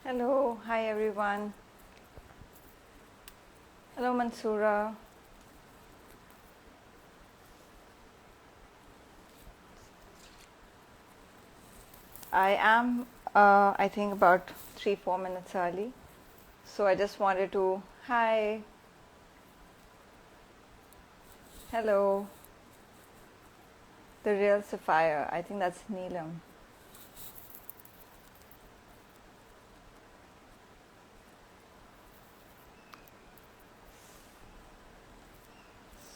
Hello, hi everyone. Hello, Mansoora. I am, I think, about 3-4 minutes early. So I just wanted to, hi, hello, the real Sapphire. I think that's Neelam.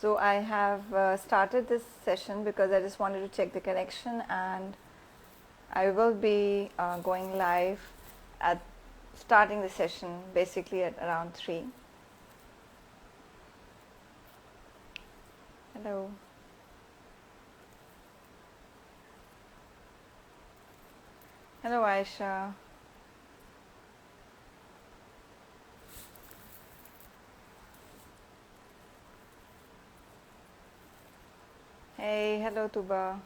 So I have started this session because I just wanted to check the connection, and I will be going live at starting the session basically at around 3. Hello. Hello, Aisha. Hey, hello, Tuba.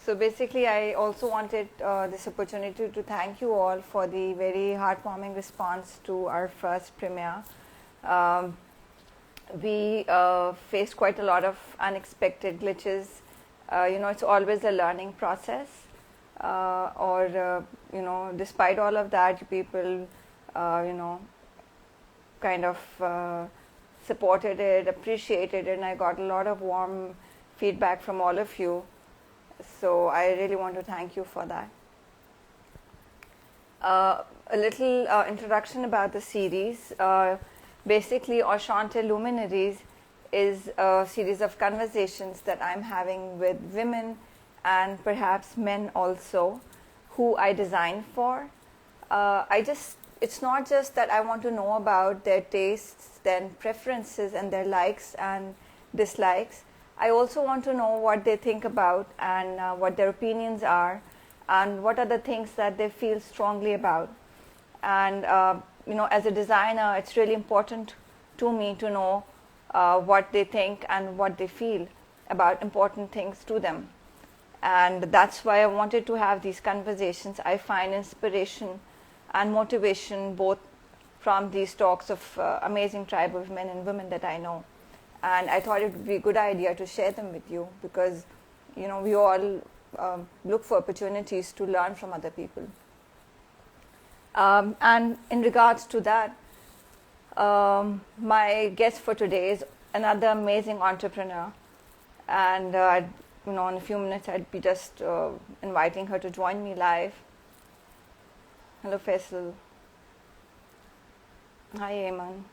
So basically, I also wanted this opportunity to thank you all for the very heartwarming response to our first premiere. Um, we faced quite a lot of unexpected glitches. It's always a learning process. Despite all of that, people, uh, you know, kind of supported it, appreciated it, and I got a lot of warm feedback from all of you. So I really want to thank you for that. A little introduction about the series. Basically, Enchanté Luminaries is a series of conversations that I'm having with women and perhaps men also, who I designed for. It's not just that I want to know about their tastes, their preferences, and their likes and dislikes. I also want to know what they think about and what their opinions are, and what are the things that they feel strongly about. And as a designer, it's really important to me to know what they think and what they feel about important things to them. And that's why I wanted to have these conversations. I find inspiration and motivation both from these talks of amazing tribe of men and women that I know. And I thought it would be a good idea to share them with you because, we all look for opportunities to learn from other people. And in regards to that, my guest for today is another amazing entrepreneur. And, in a few minutes, I'd be just inviting her to join me live. Hello, Faisal. Hi, Ayman.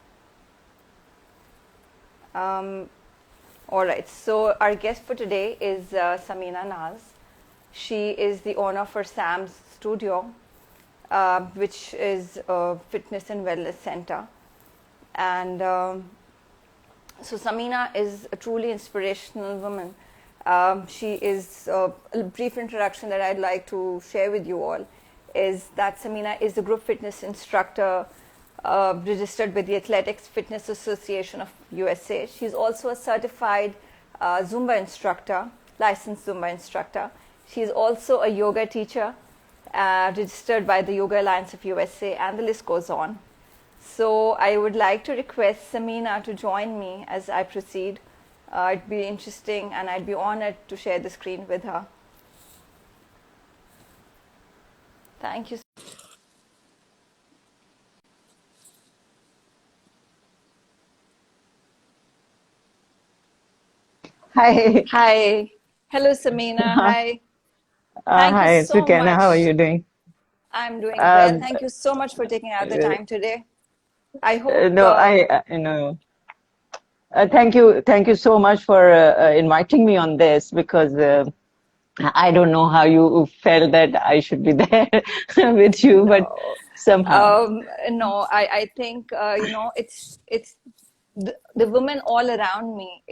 All right, so our guest for today is Samina Naz. She is the owner for Sam's Studio, which is a fitness and wellness center. And so Samina is a truly inspirational woman. She is a brief introduction that I'd like to share with you all is that Samina is a group fitness instructor registered with the Athletics Fitness Association of USA. She's also a certified Zumba instructor, licensed Zumba instructor. She's also a yoga teacher registered by the Yoga Alliance of USA, and the list goes on. So I would like to request Samina to join me as I proceed. It'd be interesting, and I'd be honored to share the screen with her. Thank you. Hi. Hi. Hello, Samina. Hi. Thank you Hi, so Sukaina. How are much. you doing? I'm doing well. Uh, Thank you so much for taking out the uh, time today. I hope. no, thank you so much for inviting me on this because I don't know how you felt that I should be there with you, but No, somehow. no. I think it's the women all around me.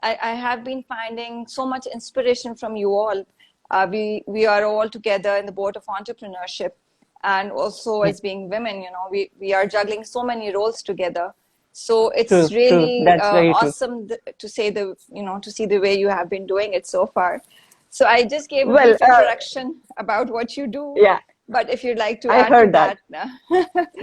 I have been finding so much inspiration from you all. We are all together in the boat of entrepreneurship, and also Yeah, as being women, we are juggling so many roles together. So it's true, true. really That's very true. awesome to say to see the way you have been doing it so far. So I just gave a Well, brief introduction about what you do, yeah, but if you'd like to I add to heard that. that,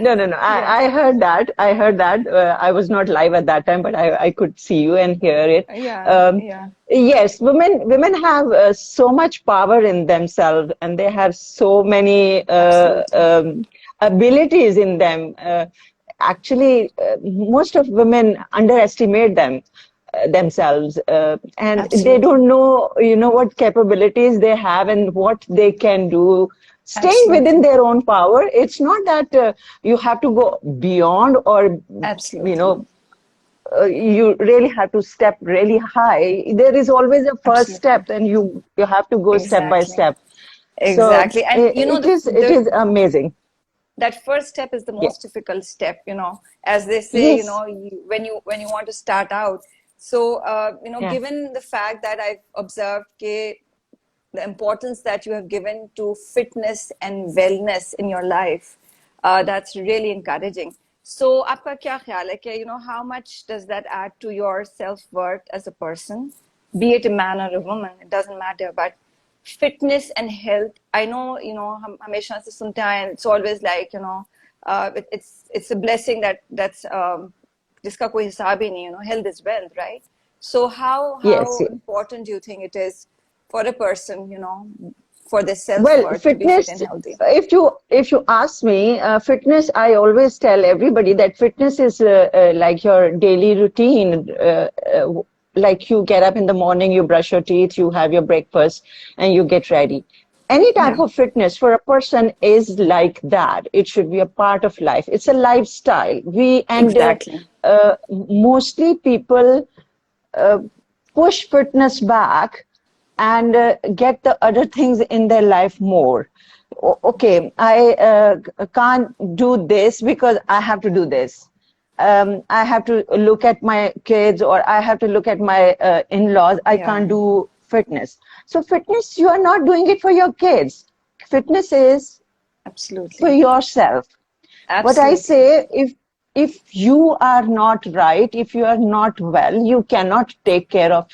No, no, no. yeah, I heard that. I heard that. I was not live at that time, but I could see you and hear it. yeah, Um, yeah, yes, women have so much power in themselves, and they have so many absolutely, abilities in them. Actually, most of women underestimate themselves, and they absolutely, don't know, what capabilities they have and what they can do, staying within absolutely, their own power. It's not that you have to go beyond, or you absolutely, know you really have to step really high. There is always a first absolutely, step, and you have to go step by exactly, step. So exactly. And you know, it is amazing. that first step is the Yeah. most difficult step, as they say, Yes. when you want to start out. So Yeah. given the fact that I've observed the importance that you have given to fitness and wellness in your life, that's really encouraging. So आपका क्या ख्याल है कि how much does that add to your self-worth as a person, be it a man or a woman, it doesn't matter, but fitness and health, I know, हम हमेशा से सुनते आए हैं, it's always like, it's a blessing that's जिसका कोई हिसाब ही नहीं, health is wealth, right? So Yes. how important do you think it is for a person, for their Well, self-worth to be fit fitness, and healthy? if you ask me, fitness, I always tell everybody that fitness is like your daily routine. Like you get up in the morning, you brush your teeth, you have your breakfast, and you get ready. Any type Yeah, of fitness for a person is like that. It should be a part of life. It's a lifestyle. exactly. Mostly people uh, push fitness back and get the other things in their life more. Okay, I can't do this because I have to do this. I have to look at my kids, or I have to look at my in-laws. I Yeah, can't do fitness. So fitness, you are not doing it for your kids. Fitness is for absolutely, yourself. What I absolutely. say, if you are not right, if you are not well, you cannot take care of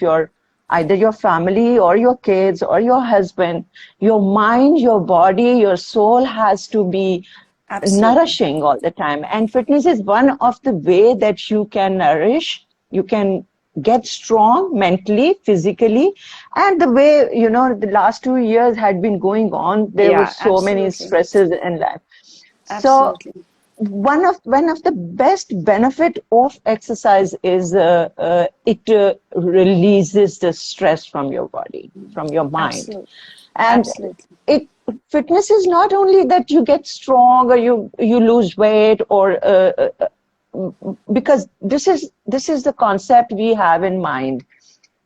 either your family or your kids or your husband. Your mind, your body, your soul has to be Absolutely. nourishing all the time. And fitness is one of the way that you can nourish, you can get strong mentally, physically. And the way, the last 2 years had been going on, there were Yeah, so many absolutely. stresses in life. So Absolutely. one of the best benefit of exercise is it releases the stress from your body, from your mind. Absolutely. And Absolutely. it fitness is not only that you get strong or you lose weight, or because this is the concept we have in mind,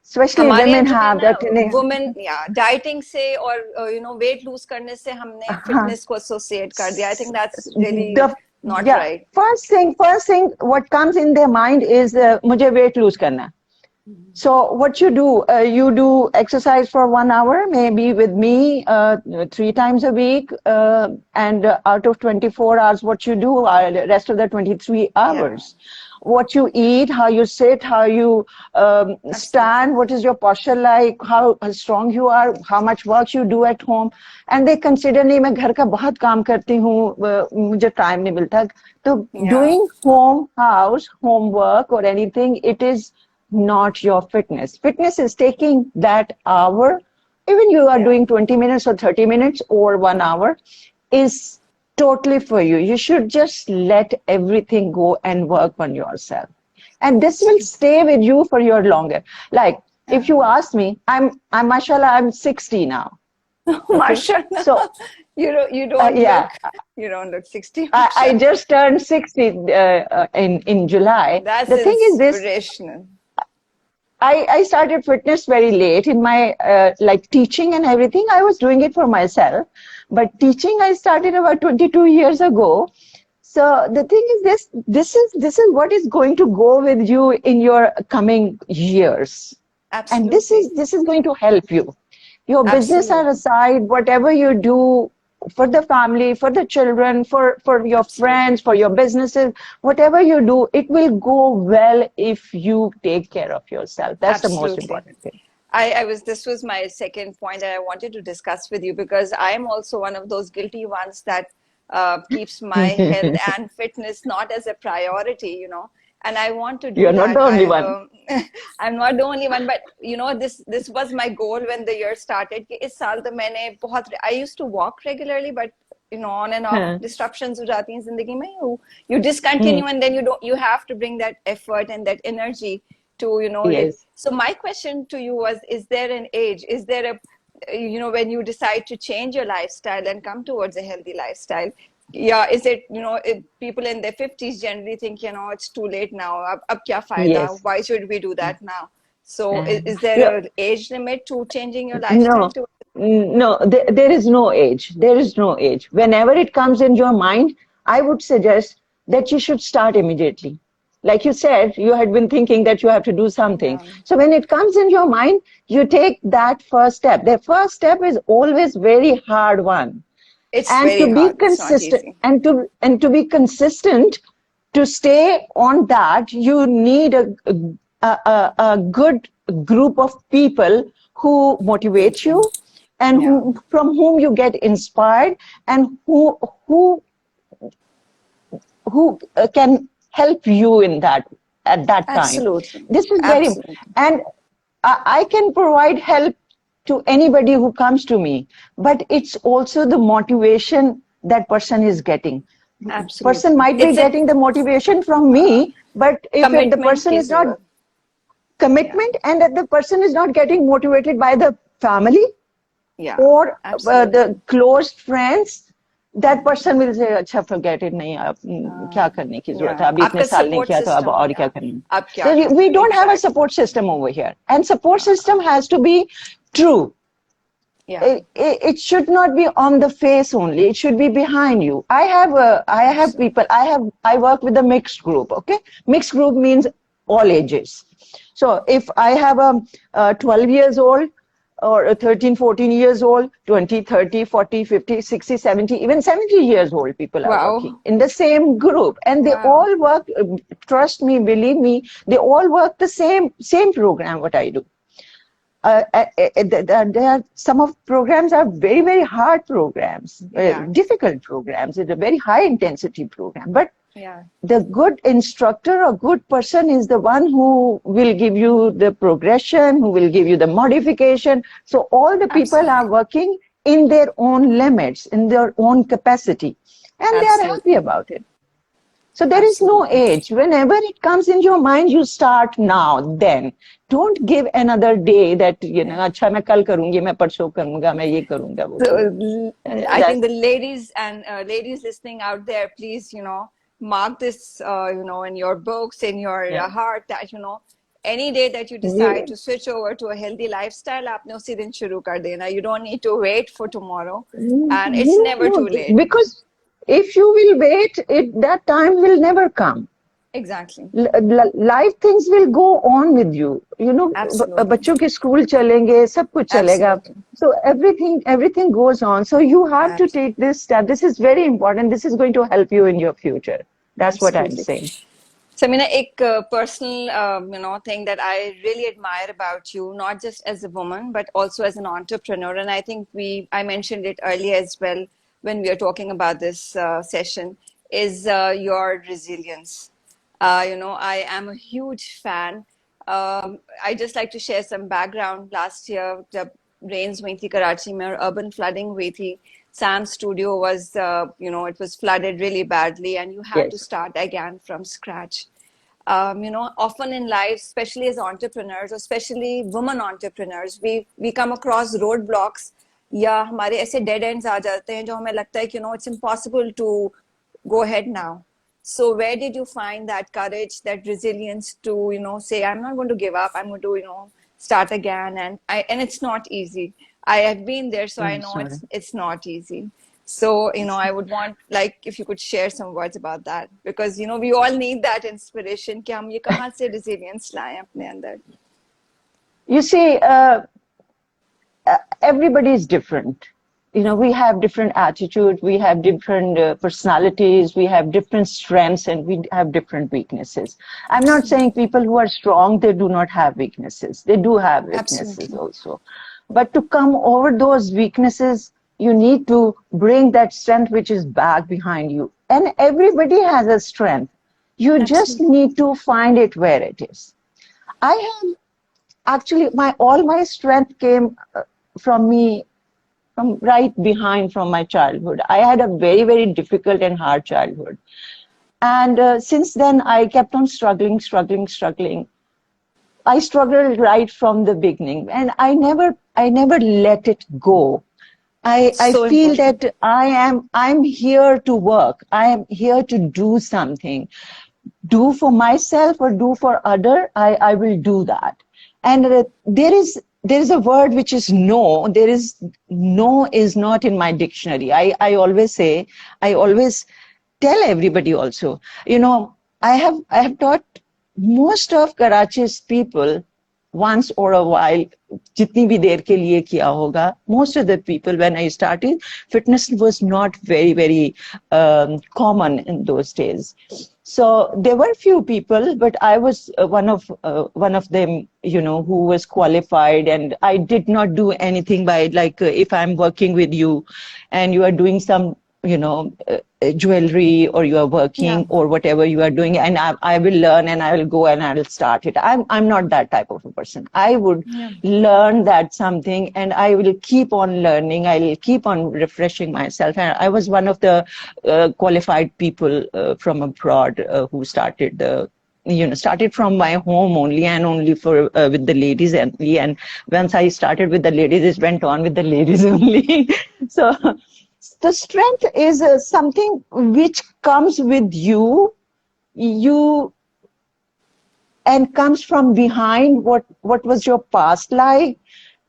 especially हमारे यहाँ women जो है have ना, that women या dieting से और weight lose करने से हमने फिटनेस को एसोसिएट कर दिया. I think that's really the not yeah, right. first thing what comes in their mind is मुझे weight lose करना है. So what you do, you do exercise for 1 hour, maybe with me, 3 times a week, and out of 24 hours, what you do, the rest of the 23 या hours, what you eat, how you sit, how you absolutely. stand, what is your posture like, how strong you are, how much work you do at home, and they consider नहीं मैं घर का बहुत काम करती हूँ, मुझे time नहीं मिलता. So या doing homework or anything, it is not your fitness. Fitness is taking that hour, even you are या doing 20 minutes or 30 minutes or 1 hour, is totally for you. You should just let everything go and work on yourself. And this will stay with you for your longer. Like, if you ask me, mashallah, I'm 60 now. Okay. माशाल्लाह. So, You don't yeah, look, you don't look 60, I माशाल्लाह. just turned 60 in July. That's The thing is this, inspirational. I started fitness very late in my like teaching and everything. I was doing it for myself, but teaching I started about 22 years ago. So the thing is this is what is going to go with you in your coming years, and this Absolutely. is this is going to help you. Your business are Absolutely. aside, whatever you do for the family, for the children, for your Absolutely. friends, for your businesses, whatever you do, it will go well if you take care of yourself. That's the most Absolutely. important thing. This was my second point that I wanted to discuss with you, because I am also one of those guilty ones that keeps my health and fitness not as a priority, and I want to do You're not that. the only one. I'm not the only one, but this was my goal when the year started. कि इस साल तो मैंने बहुत, I used to walk regularly, but on and off Huh. disruptions हो जाती हैं जिंदगी में. You Hmm. discontinue, and then you have to bring that effort and that energy to it. Yes. So my question to you was, is there an age, is there a when you decide to change your lifestyle and come towards a healthy lifestyle, yeah, is it people in their 50s generally think it's too late now, ab kya fayda, Yes. why should we do that now? So is there Yeah. an age limit to changing your lifestyle No, to? no, there is no age. There is no age. Whenever it comes in your mind, I would suggest that you should start immediately. Like you said, you had been thinking that you have to do something. Yeah, So when it comes in your mind, you take that first step. The first step is always very hard one. it's And to very be hard, it's not consistent, easy. and to be consistent, to stay on that, you need a good group of people who motivate Absolutely. you, and Yeah, from whom you get inspired, and who can help you in that at that time. absolutely, This is very, absolutely, and I can provide help to anybody who comes to me, but it's also the motivation that person is getting. Person absolutely. might be It's a getting the motivation from me, but if the commitment person की is not जरूरत. Yeah, commitment, and that the person is not getting motivated by the family yeah, or absolutely. the close friends, that person will say, अच्छा forget it, नहीं अब क्या करने की जरूरत है, Yeah, अभी इतने आपका साल नहीं support किया तो अब system, और क्या yeah, करना. अब क्या So we करना, don't have a exactly. support system over here, and support system has to be true. Yeah, It should not be on the face only. It should be behind you. I have people. absolutely. I work with a mixed group. Okay, mixed group means all ages. So if I have a 12 years old, or a 13, 14 years old, 20, 30, 40, 50, 60, 70, even 70 years old people are working Wow, in the same group, and they wow, all work, trust me, believe me, they all work the same program what I do. There are some of programs are very hard programs, yeah, difficult programs. It's a very high intensity program, but yeah, the good instructor or good person is the one who will give you the progression, who will give you the modification. So all the people are absolutely, working in their own limits, in their own capacity, and they are happy absolutely, about it. So there is no absolutely. age. Whenever it comes in your mind, you start now, then. Don't give another day that, Yeah. अच्छा मैं कल करूंगी, मैं परसों करूंगा, मैं ये करूंगा, वो So करूंगा. I That, think the ladies and ladies listening out there, please, mark this, in your books, in your yeah. heart, that, any day that you decide You, to switch over to a healthy lifestyle, आपने उसी दिन शुरू कर देना. You don't need to wait for tomorrow, and it's no, never too no, late. because if you will wait, that time will never come. Exactly. Life things will go on with you. Absolutely. बच्चों के school चलेंगे, सब कुछ चलेगा. Absolutely. So everything goes on. So you have to Absolutely. take this step. This is very important. This is going to help you in your future. That's what I'm Absolutely. saying. So, Mina, एक personal, thing that I really admire about you, not just as a woman, but also as an entrepreneur. And I think I mentioned it earlier as well when we were talking about this session, is your resilience. I am a huge fan. I just like to share some background. Last year, the rains हुई थी कराची में और urban flooding हुई थी. Sam's studio was, it was flooded really badly, and you had to Yes. start again from scratch. Often in life, especially as entrepreneurs, especially women entrepreneurs, we come across roadblocks या हमारे ऐसे dead ends आ जाते हैं जो हमें लगता है कि it's impossible to go ahead now. So where did you find that courage, that resilience to say, I'm not going to give up, I'm going to start again? And it's not easy. I have been there, so I I'm know sorry. it's not easy. So, I would want, like, if you could share some words about that, because, we all need that inspiration कि हम ये कहाँ से resilience लाएं अपने अंदर. You see, everybody is different. we have different attitude, we have different personalities, we have different strengths, and we have different weaknesses. I'm not saying people who are strong, they do not have weaknesses. They do have weaknesses Absolutely. also. But to come over those weaknesses, you need to bring that strength which is back behind you. And everybody has a strength. You just Absolutely. need to find it where it is. I have actually all my strength came from me from right behind from my childhood. I had a very, very difficult and hard childhood. And since then, I kept on struggling. I struggled right from the beginning, and I never let it go. I So feel important. that I'm here to work. I am here to do something, do for myself or do for other. I will do that. And there is a word which is no. There is no is not in my dictionary. I always say, I always tell everybody also, I have taught most of Karachi's people once or a while, jitni bhi der ke liye kiya hoga. Most of the people, when I started, fitness was not very, very common in those days. So there were few people, but I was one of them, who was qualified, and I did not do anything by like if I'm working with you, and you are doing some, jewelry, or you are Yeah. working, or whatever you are doing, and I will learn, and I will go and I will start it. I'm not that type of a person. I would Yeah. learn that something, and I will keep on learning. I will keep on refreshing myself. And I was one of the qualified people from abroad who started started from my home only, and only for with the ladies only. And once I started with the ladies, it went on with the ladies only. So the strength is something which comes with you and comes from behind what was your past like,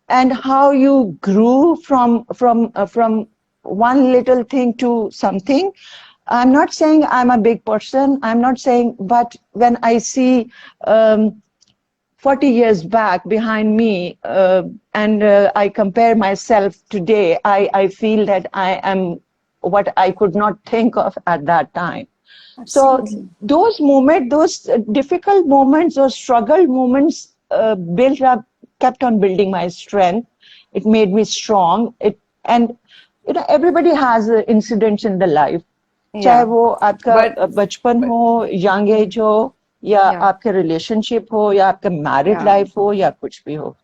and how you grew from one little thing to something. I'm not saying I'm a big person. I'm not saying, but when I see 40 years back behind me, and I compare myself today, I feel that I am what I could not think of at that time. So Absolutely. those moments, those difficult moments, those struggle moments built up, kept on building my strength. It made me strong. And everybody has incidents in the life. चाहे Yeah. वो आपका But बचपन but हो, young age हो, या yeah. आपके relationship हो, या आपका मैरिड Yeah. लाइफ हो, या कुछ भी हो.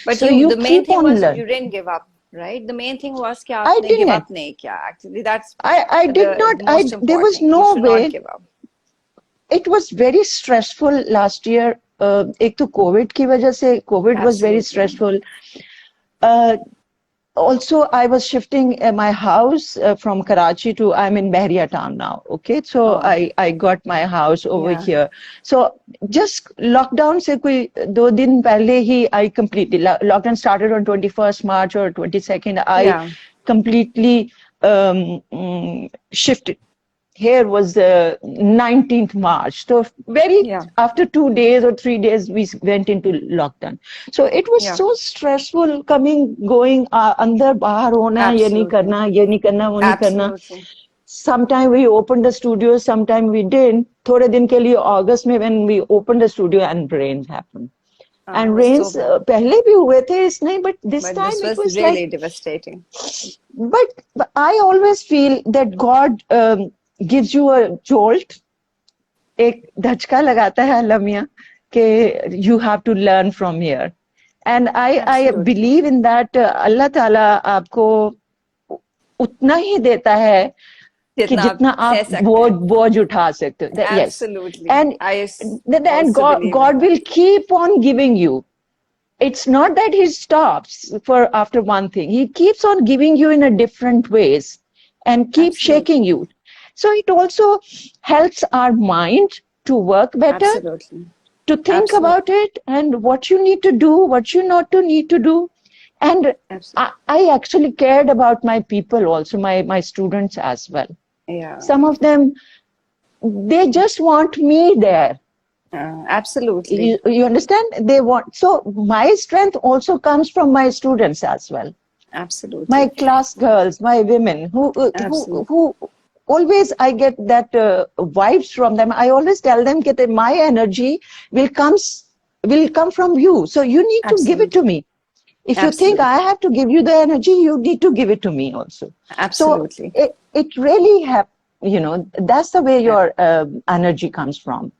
But So you, you the main keep thing on was learning. you didn't give up, right? The main thing was कि I आपने give didn't. up नहीं किया. Actually, that's I did the not. most There was important. You no should not way. give up. It was very stressful last year. एक तो Covid की वजह से, COVID was very Absolutely. stressful. Uh, Also, I was shifting my house from Karachi to, I'm in Bahria town now. Okay. So Oh, I got my house over yeah. here. So just lockdown se koi 2 दिन पहले ही I completely, lockdown started on 21st March or 22nd. I Yeah. completely shifted. Here was 19th March. So very Yeah. after 2 days or 3 days, we went into lockdown. So it was Yeah. so stressful coming, going, अंदर बाहर होना, ये नहीं Absolutely. करना, ये नहीं करना, वो नहीं करना. Absolutely. Sometime we opened the studio, sometime we didn't. थोड़े दिन के लिए August में when we opened the studio and rains happened. It And was so rains bad. पहले भी हुए थे इसने, but this But this time it was was like, really devastating. but I always feel that God gives you a jolt, एक धचका लगाता है अल्लाह मियाँ कि you have to learn from here. And I Absolutely. believe in that अल्लाह ताला आपको उतना ही देता है कि जितना आप जितना सह आप सकते बोझ हैं. बोझ उठा सकते हो. Yes. Absolutely. And I then also believe in God that. will keep on giving you. It's not that he stops for after one thing. He keeps on giving you in a different ways and keep shaking Absolutely. you. So it also helps our mind to work better, Absolutely. to think Absolutely. about it and what you need to do, what you not to need to do. And Absolutely. I actually cared about my people also, my students as well. Yeah. Some of them, they just want me there. Absolutely. You understand? They want, so my strength also comes from my students as well. My Absolutely. class girls, my women, Absolutely. who always I get that vibes from them. I always tell them that my energy will will come from you. So you need to give it to Absolutely. me. If you think I Absolutely. have to give you the energy, you need to give it to me also. So Absolutely. it really that's the way Yeah. your energy comes from.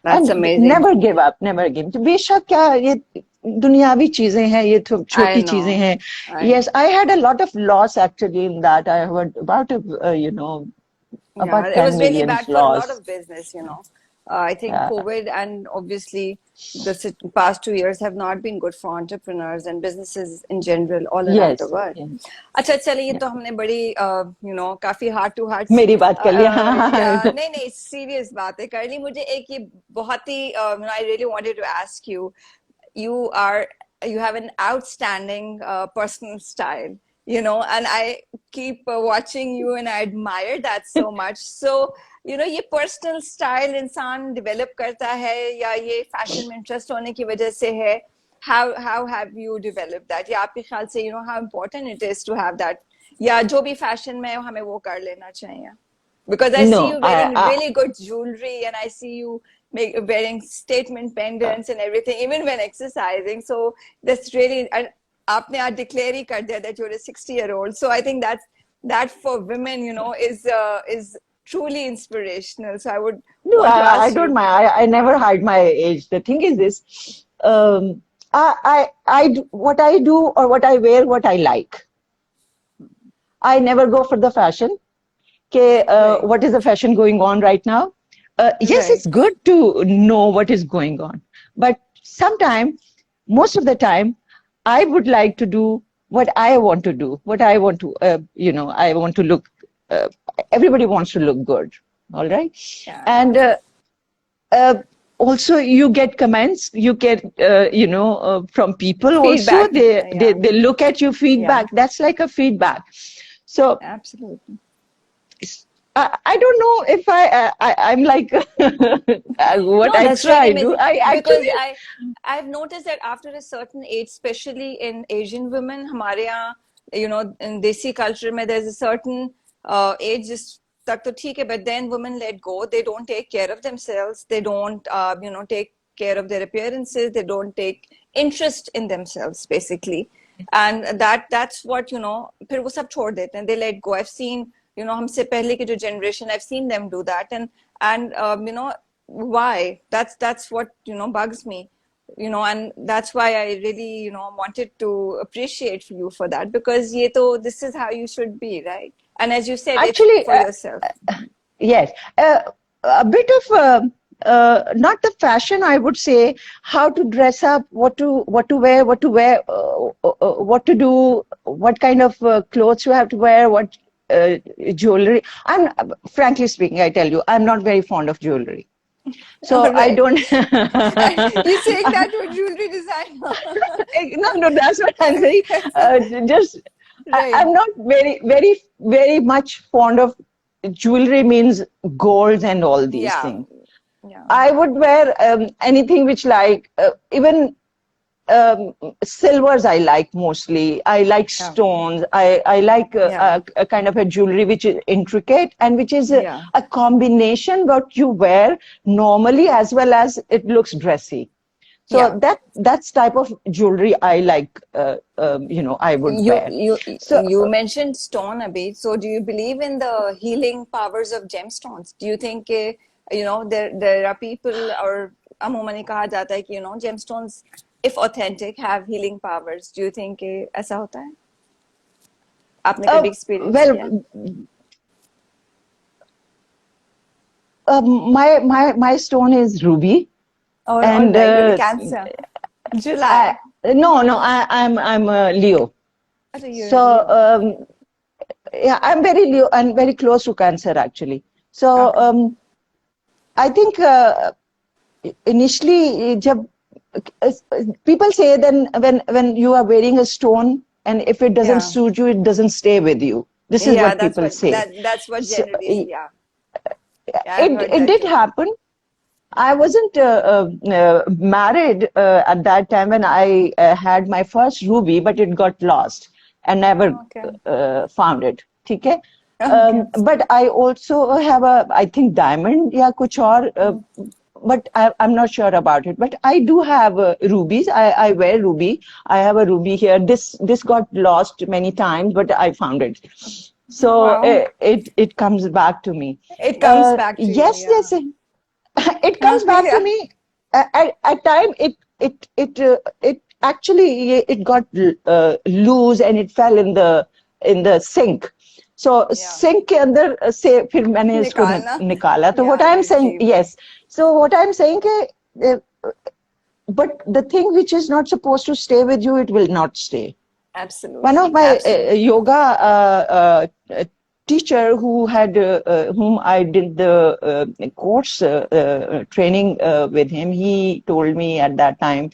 That's And amazing. never give up, never give up. बेशक क्या ये दुनियावी चीजें हैं, ये I छोटी चीजें know. हैं. I Yes, know. I had a lot of loss actually in that. I heard about Yeah, about it 10 was really millions bad for a lot loss. of business, you know. I think Yeah. COVID and obviously the past 2 years have not been good for entrepreneurs and businesses in general all around the Yes, world. yes. अच्छा चलिए ये Yeah. तो हमने बड़ी काफी heart to hearts मेरी बात कर लिया. या हाँ. नहीं नहीं सीरियस बातें कर ली मुझे एक ये बहुत ही I really wanted to ask you you are you have an outstanding personal style, you know, and I keep watching you and I admire that so much. So ये पर्सनल स्टाइल इंसान develop करता है या ये fashion में interest होने की वजह से है? How have you developed that? या आपके ख्याल से how important it is to have that, या जो भी फैशन में हमें वो कर लेना चाहिए? Because I see No, you wearing really good jewelry and I see you wearing statement pendants and everything, even when exercising. So that's really, and आपने आज declare ही कर दिया that you're a 60-year-old. So I think that for women, is truly inspirational. So I would no, want to I ask don't you. mind. I never hide my age. The thing is this, what I do or what I wear, what I like. I never go for the fashion. Okay, Right, what is the fashion going on right now? Yes, right. it's good to know what is going on, but sometimes, most of the time, I would like to do what I want to do, what I want to, I want to look. Uh, Everybody wants to look good, all right, Yeah. and uh, also you get comments, you get, from people also. Feedback. Yeah, They look at your yeah, feedback. That's like a feedback. So absolutely. I don't know if I'm like what No, that's extra really I do. amazing I because actually I've noticed that after a certain age, especially in Asian women, हमारे यहाँ, in desi culture में there's a certain age जिस तक तो ठीक है, but then women let go. They don't take care of themselves. They don't, take care of their appearances. They don't take interest in themselves, basically. And that's what, फिर वो सब छोड़ देते हैं. They let go. I've seen, हमसे पहले की जो generation, I've seen them do that. And why? That's what bugs me, and that's why I really wanted to appreciate you for that, because this is how you should be, right? And as you said, it's actually for yourself. yes, a bit of not the fashion, I would say, how to dress up, what to wear, what to do, what kind of clothes you have to wear, what jewelry. I'm frankly speaking, I tell you, I'm not very fond of jewelry. All So I right. don't. You saying that to a jewelry designer? No, that's what I'm saying. Just, Right. I'm not very much fond of jewelry, means golds and all these Yeah. things. Yeah. I would wear anything which like, even silvers I like mostly. I like Yeah. stones. I like Yeah. a kind of a jewelry which is intricate and which is Yeah. a combination what you wear normally as well as it looks dressy. Yeah. So that's type of jewelry I like. I would You wear. you So you mentioned stone a bit. So do you believe in the healing powers of gemstones? Do you think there are people, or अमूमन कहा जाता है कि gemstones, if authentic, have healing powers? Do you think ऐसा होता है? आपने कभी experience well, किया? my stone is ruby, Or all and right, you're a Cancer, I, July. no, I'm a Leo. अच्छा, you're So a Leo. yeah, I'm very Leo and very close to Cancer actually. So Okay. I think initially, uh, people say then when you are wearing a stone and if it doesn't Yeah. suit you, it doesn't stay with you. This is Yeah, what that's people what say. that's what So generally. Yeah. Yeah, I've heard it that did too. happen. I wasn't married at that time when I had my first ruby, but it got lost. and never found it. ठीक है? But I also have I think diamond या कुछ और, but I'm not sure about it. But I do have rubies. I wear ruby. I have a ruby here. This got lost many times, but I found it. So it comes back to me. It comes back to yes, you. Yes, it comes back to me. At time it actually it got loose and it fell in the sink. So sink के अंदर से फिर मैंने इसको निकाला. तो what I'm saying, yes. So what I'm saying कि but the thing which is not supposed to stay with you, it will not stay. Absolutely. One of my yoga teacher whom I did the course training with him, he told me at that time,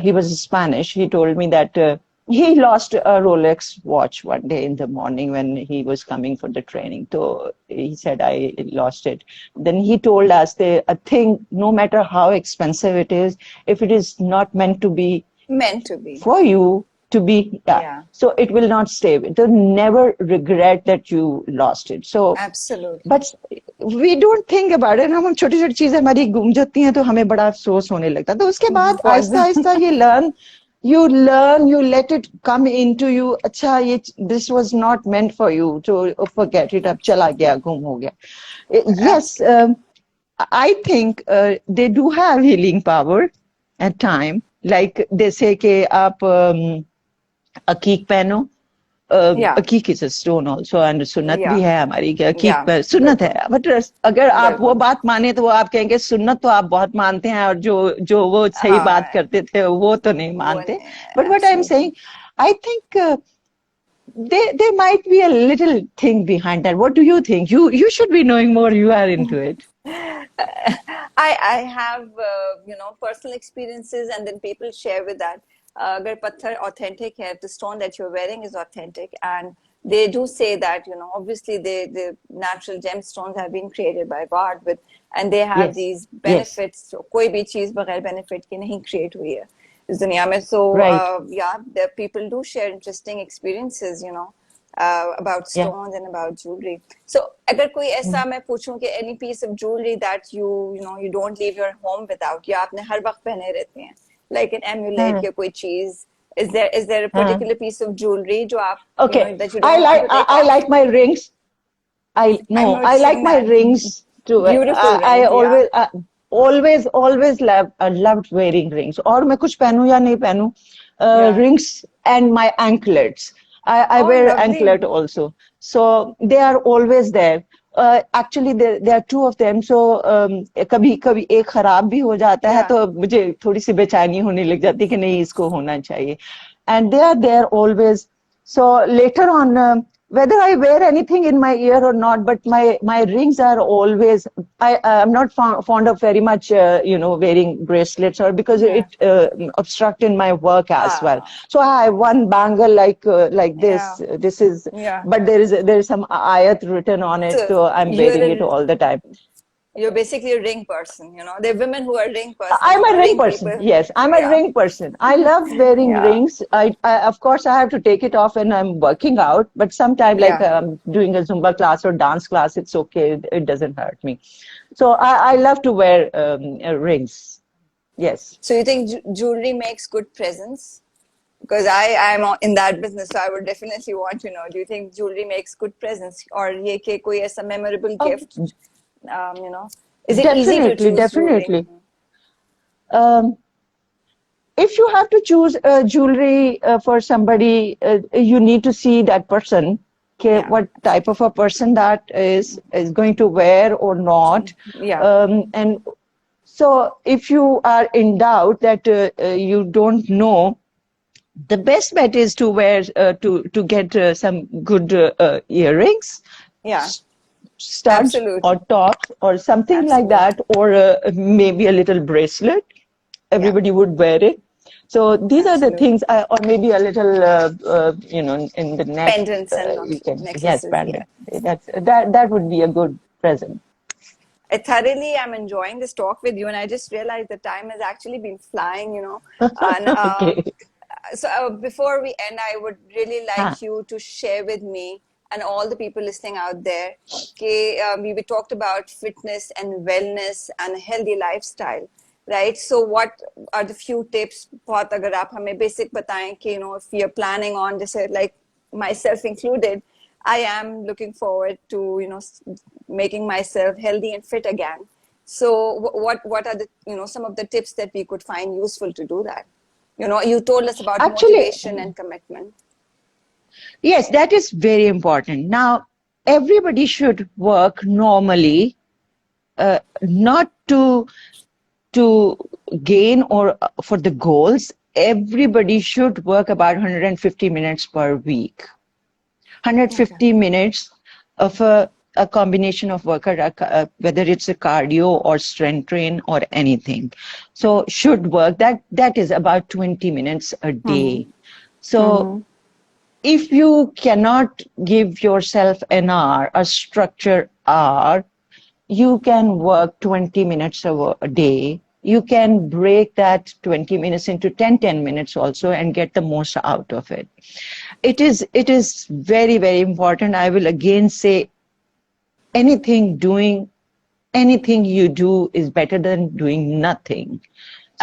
he was Spanish, he told me that he lost a Rolex watch one day in the morning when he was coming for the training. So he said, I lost it. Then he told us that a thing, no matter how expensive it is, if it is not meant to be for you, to be, so it will not stay. So never regret that you lost it. So absolutely. But we don't think about it. हम छोटी-छोटी चीजें हमारी गुम जाती हैं तो हमें बड़ा अफसोस होने लगता है. तो उसके बाद आहिस्ता-आहिस्ता you learn, you let it come into you. अच्छा, this was not meant for you. So forget it. अब चला गया, गुम हो गया. Yes, I think they do have healing power at time. Like they say कि आप अकीक पहनो. अकीक is a stone also, and सुन्नत भी है हमारी कि अकीक पर सुन्नत है. But अगर आप वो बात माने तो वो आप कहेंगे सुन्नत तो आप बहुत मानते हैं और जो वो सही बात करते थे वो तो नहीं मानते. But what I'm saying, I think there might be a little thing behind that. What do you think? You should be knowing more. You are into it. I have personal experiences, and then people share with that. Agar patthar authentic hai, the stone that you're wearing is authentic, and they do say that obviously the natural gemstones have been created by God and they have these benefits. So koi bhi cheez bagair benefit ki nahi create hui hai is duniya mein. So the people do share interesting experiences about stones and about jewelry. So agar koi aisa main पूछूं कि any piece of jewelry that you don't leave your home without, या आपने हर वक्त पहने रहते हैं, like an amulet या कोई चीज, is there a particular piece of jewelry जो आप that you don't want to take off? I like my rings. I like my rings too. Beautiful I always loved wearing rings. और मैं कुछ पहनूं या नहीं पहनूं, rings and my anklets. I wear anklet also. So they are always there. Actually there are two of them. So कभी एक खराब भी हो जाता है तो मुझे थोड़ी सी बेचैनी होने लग जाती है कि नहीं इसको होना चाहिए. And they are there always. So later on, whether I wear anything in my ear or not, but my rings are always. I'm not fond of very much wearing bracelets, or because it obstruct in my work as well. So I have one bangle like this. This is, but there is some ayat written on it, so I'm wearing it all the time. You're basically a ring person, There are women who are ring persons. I'm a ring person. People. Yes, I'm a ring person. I love wearing rings. I of course I have to take it off when I'm working out, but sometimes like doing a Zumba class or dance class, it's okay. It doesn't hurt me. So I love to wear rings. Yes. So you think jewelry makes good presence? Because I'm in that business, so I would definitely want to know. Do you think jewelry makes good presence, or ye ke koi aisa memorable gift? Is it easy to choose? Definitely. If you have to choose jewelry for somebody, you need to see that person. What type of a person that is going to wear or not. And so if you are in doubt that you don't know, the best bet is to wear to get some good earrings. Studs or tops or something like that, or maybe a little bracelet. Everybody would wear it. So these are the things, or maybe a little, in the neck. Pendants and necklaces. Yes, pendant. That would be a good present. I'm enjoying this talk with you, and I just realized the time has actually been flying, And So before we end, I would really हाँ, like you to share with me and all the people listening out there. We talked about fitness and wellness and a healthy lifestyle, right? So what are the few tips? बहुत अगर आप हमें basic बताएं कि if you're planning on, जैसे like myself included, I am looking forward to making myself healthy and fit again. So what are the some of the tips that we could find useful to do that? You told us about actually, motivation and commitment. yes, that is very important. Now, everybody should work normally, not to gain or for the goals. Everybody should work about 150 minutes per week. Okay. 150 minutes of a combination of workout, whether it's a cardio or strength train or anything. So should work. That is about 20 minutes a day. So if you cannot give yourself an hour, a structured hour, you can work 20 minutes a day. You can break that 20 minutes into 10 minutes also and get the most out of it. It is very, very important. I will again say doing anything you do is better than doing nothing.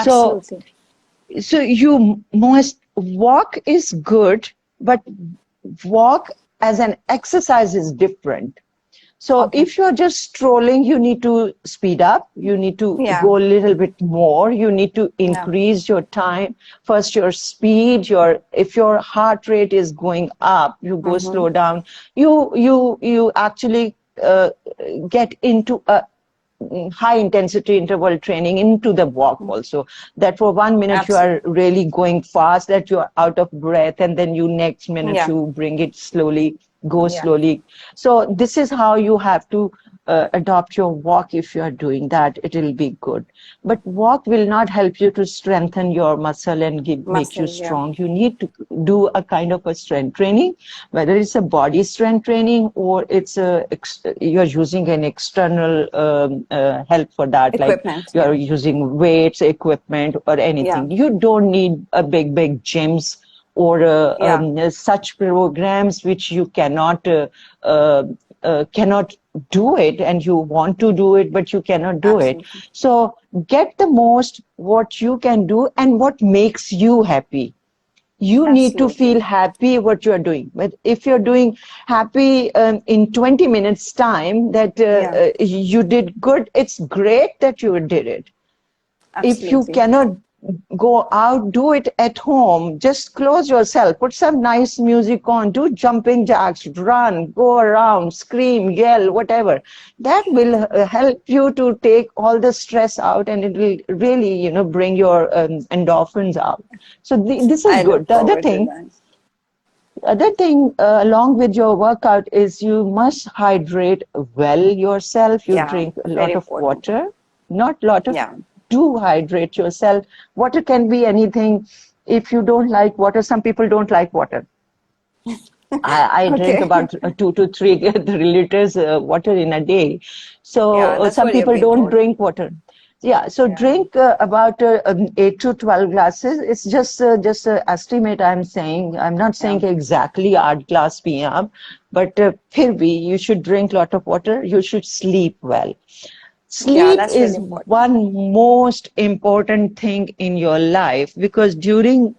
So Absolutely. so you must walk is good, but walk as an exercise is different. So Okay. if you're just strolling, you need to speed up. You need to Yeah. go a little bit more. You need to Yeah. increase your time. First, your speed. If your heart rate is going up, you go slow down. You actually get into a high intensity interval training into the walk also, that for 1 minute you are Absolutely. really going fast, that you are out of breath, and then you next minute Yeah. you bring it slowly, go Yeah. slowly. So this is how you have to adopt your walk. If you are doing that, it will be good. But walk will not help you to strengthen your muscle and make you Muscle. Yeah. strong. You need to do a kind of a strength training, whether it's a body strength training or you're using an external help for that, like Equipment. you're Yeah. using weights, equipment, or Yeah. anything. You don't need a big gyms or Yeah. such programs which you uh, cannot do it, and you want to do it but you cannot do it. Absolutely. So get the most what you can do and what makes you happy. You need to Absolutely. feel happy what you're doing. But if you're doing happy in 20 minutes time that Yeah. you did good, it's great that you did it. If you Absolutely. cannot go out, do it at home. Just close yourself, put some nice music on, do jumping jacks, run, go around, scream, yell, whatever. That will help you to take all the stress out, and it will really, bring your endorphins out. So this is I good. look The forward to that. other thing, along with your workout, is you must hydrate well yourself. You Yeah. drink a Very lot of important. water, not lot of, Yeah. do hydrate yourself. Water can be anything. If you don't like water, some people don't like water. I drink Okay. about 2 to 3 liters water in a day. So Yeah. That's some what you've people been don't told. drink water. Yeah, so Yeah. drink about 8 to 12 glasses. It's just an estimate I'm saying. I'm not Yeah. saying exactly 8 glass PM, but फिर भी you should drink a lot of water. You should sleep well. Yeah. Sleep That's really is important. one most important thing in your life, because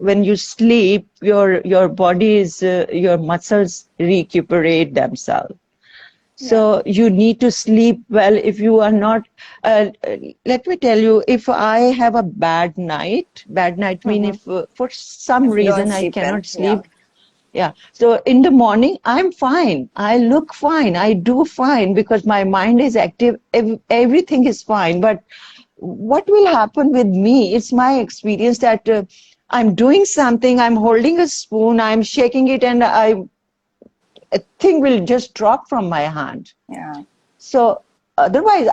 when you sleep, your your muscles recuperate themselves. Yeah. So you need to sleep well. If you are not, let me tell you, if I have a bad night mean if for some If you don't reason I sleep well. cannot Yeah. sleep, yeah. So in the morning, I'm fine. I look fine. I do fine because my mind is active. Everything is fine. But what will happen with me? It's my experience that I'm doing something, I'm holding a spoon, I'm shaking it, and a thing will just drop from my hand. Yeah. So otherwise,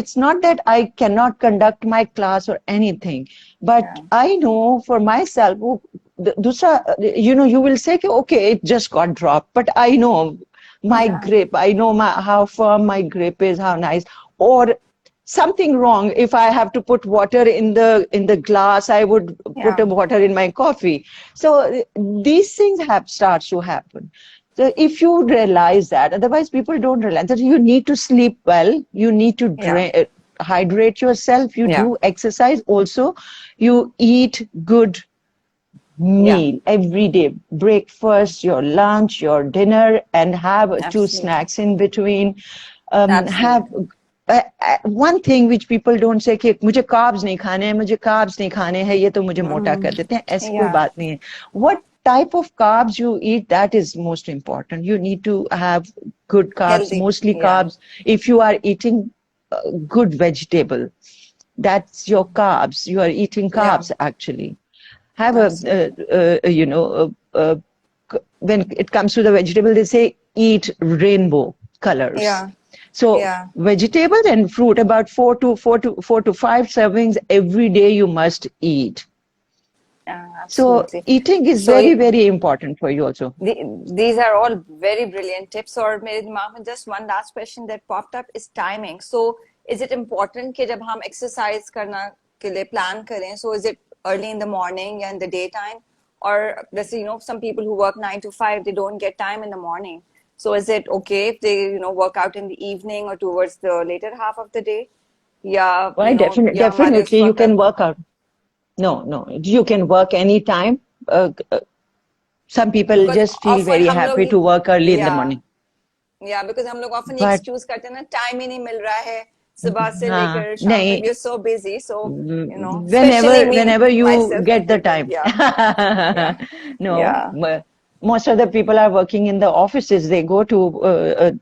it's not that I cannot conduct my class or anything, but Yeah. I know for myself, you will say, okay, it just got dropped, but I know my Yeah. grip, I know how firm my grip is, how nice. Or something wrong. If I have to put water in the glass, I would put Yeah. water in my coffee. So these things have starts to happen. So if you realize that, otherwise people don't realize that you need to sleep well, you need to Yeah. hydrate yourself, you Yeah. do exercise also, you eat good Yeah. meal every day, breakfast, your lunch, your dinner, and have two Absolutely. snacks in between. Have Absolutely. one thing which people don't say कि मुझे carbs नहीं खाने हैं, मुझे carbs नहीं खाने हैं, ये तो मुझे मोटा कर देते हैं, ऐसी कोई Yeah. बात नहीं है. What type of carbs you eat, that is most important. You need to have good carbs, Healthy. mostly Yeah. carbs. If you are eating good vegetable, that's your carbs. You are eating Yeah. carbs actually. Have Absolutely. when it comes to the vegetable, they say eat rainbow colors. Yeah. So Yeah. vegetables and fruit, about 4 to 5 servings every day you must eat. So Absolutely. eating is So very, very important for you also. these are all very brilliant tips. Or मेरे दिमाग में just one last question that popped up is timing. So is it important कि जब हम exercise करना के लिए plan करें, so is it early in the morning and the daytime, or let's say, some people who work 9 to 5, they don't get time in the morning. So is it okay if they work out in the evening or towards the later half of the day? या Why? या हमारे उस Definitely you वक्त can work out. No, you can work anytime. Some people because just feel often very हम लोग happy to work early in the yeah morning. Yeah, because हम लोग often ये But excuse करते हैं ना, time ही नहीं मिल रहा है सुबह से हाँ, लेकर शाम तक. नहीं, We are so busy, so especially me whenever you myself get the included. time. Yeah, yeah, No, yeah, most of the people are working in the offices. They go to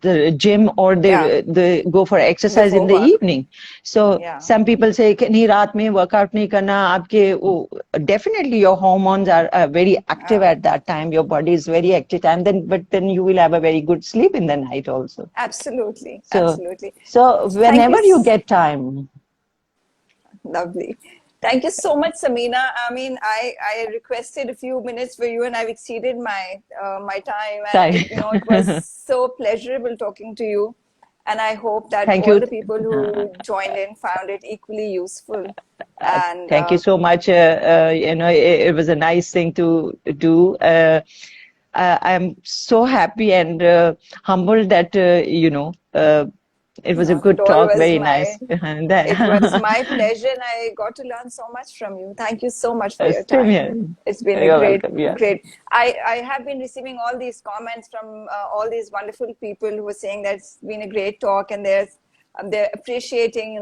the gym or yeah. they go for exercise in Before the work. evening. So Yeah, some people say कि नहीं रात में workout नहीं करना आपके definitely your hormones are very active uh, at that time. Your body is very active, and then you will have a very good sleep in the night also. absolutely, So absolutely. so Thank you. whenever you get time. Lovely. Thank you so much, Samina. I mean, I requested a few minutes for you, and I've exceeded my time. And Time. it was so pleasurable talking to you. And I hope that Thank all you. the people who joined in found it equally useful. And Thank you so much. It was a nice thing to do. I'm so happy and humbled that, it was a not at good all talk. was Very my nice. It was my pleasure, and I got to learn so much from you. Thank you so much for your Same time. here. It's been a You're great, welcome. Yeah. great. I have been receiving all these comments from all these wonderful people who are saying that it's been a great talk, and they're appreciating,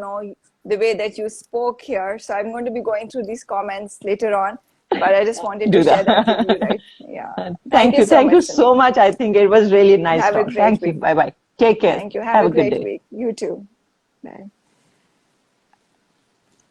the way that you spoke here. So I'm going to be going through these comments later on, but I just wanted to Do share that with you, that. right? Yeah. Thank Thank you you. so Thank much, you so Samina. much. I think it was really nice Have a talk. great Thank you. week. Bye bye. Take care. Thank you. Have Have a a good great day. week. You too. Bye.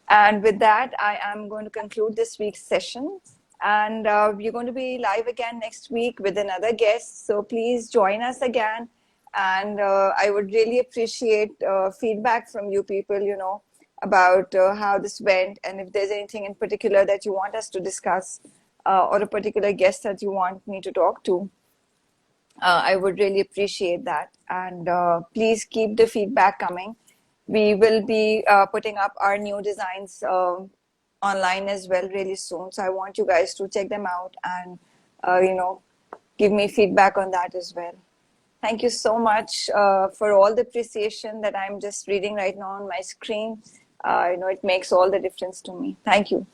And with that, I am going to conclude this week's session. And we're going to be live again next week with another guest. So please join us again. And I would really appreciate feedback from you people, about how this went. And if there's anything in particular that you want us to discuss, or a particular guest that you want me to talk to, I would really appreciate that. And please keep the feedback coming. We will be putting up our new designs online as well really soon. So I want you guys to check them out and, give me feedback on that as well. Thank you so much for all the appreciation that I'm just reading right now on my screen. It makes all the difference to me. Thank you.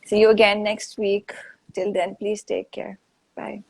See you again next week. Till then, please take care. Bye.